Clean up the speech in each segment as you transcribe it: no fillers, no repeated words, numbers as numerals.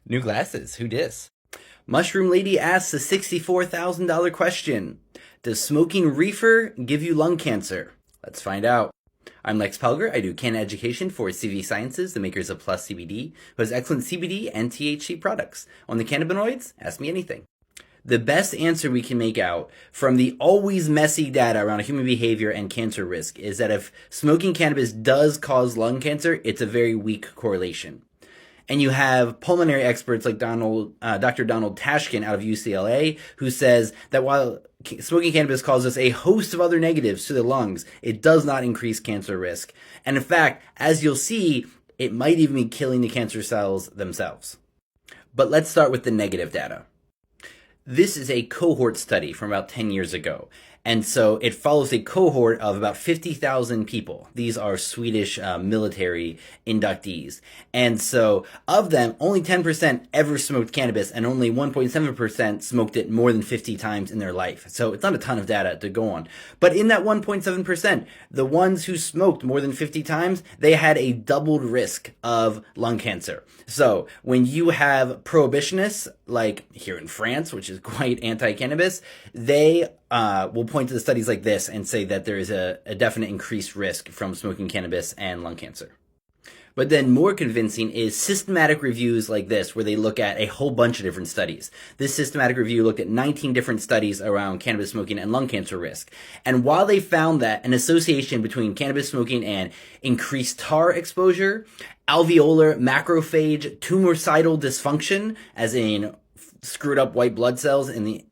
New glasses, who dis? Mushroom Lady asks a $64,000 question. Does smoking reefer give you lung cancer? Let's find out. I'm Lex Pelger. I do Canna education for CV Sciences, the makers of Plus CBD, who has excellent CBD and THC products. On the cannabinoids, ask me anything. The best answer we can make out from the always messy data around human behavior and cancer risk is that if smoking cannabis does cause lung cancer, it's a very weak correlation. And you have pulmonary experts like Dr. Donald Tashkin out of UCLA, who says that while smoking cannabis causes a host of other negatives to the lungs, it does not increase cancer risk. And in fact, as you'll see, it might even be killing the cancer cells themselves. But let's start with the negative data. This is a cohort study from about 10 years ago. And so it follows a cohort of about 50,000 people. These are Swedish military inductees. And so of them, only 10% ever smoked cannabis and only 1.7% smoked it more than 50 times in their life. So it's not a ton of data to go on. But in that 1.7%, the ones who smoked more than 50 times, they had a doubled risk of lung cancer. So when you have prohibitionists, like here in France, which is quite anti-cannabis, they will point to the studies like this and say that there is a definite increased risk from smoking cannabis and lung cancer. But then more convincing is systematic reviews like this, where they look at a whole bunch of different studies. This systematic review looked at 19 different studies around cannabis smoking and lung cancer risk. And while they found that an association between cannabis smoking and increased tar exposure, alveolar macrophage tumoricidal dysfunction, as in screwed up white blood cells in the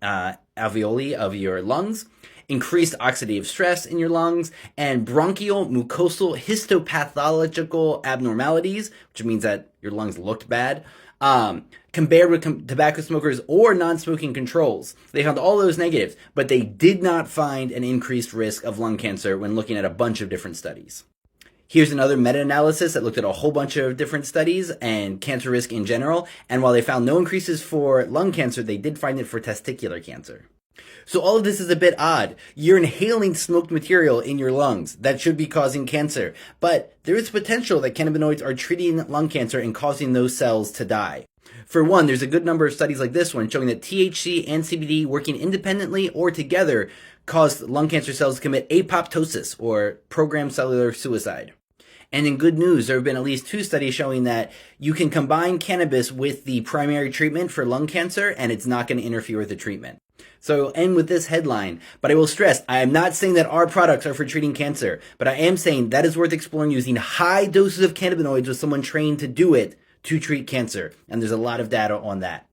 alveoli of your lungs, increased oxidative stress in your lungs, and bronchial mucosal histopathological abnormalities, which means that your lungs looked bad, compared with tobacco smokers or non-smoking controls. They found all those negatives, but they did not find an increased risk of lung cancer when looking at a bunch of different studies. Here's another meta-analysis that looked at a whole bunch of different studies and cancer risk in general, and while they found no increases for lung cancer, they did find it for testicular cancer. So all of this is a bit odd. You're inhaling smoked material in your lungs that should be causing cancer, but there is potential that cannabinoids are treating lung cancer and causing those cells to die. For one, there's a good number of studies like this one showing that THC and CBD working independently or together cause lung cancer cells to commit apoptosis, or programmed cellular suicide. And in good news, there have been at least 2 studies showing that you can combine cannabis with the primary treatment for lung cancer and it's not going to interfere with the treatment. So I'll end with this headline, but I will stress, I am not saying that our products are for treating cancer, but I am saying that is worth exploring using high doses of cannabinoids with someone trained to do it to treat cancer. And there's a lot of data on that.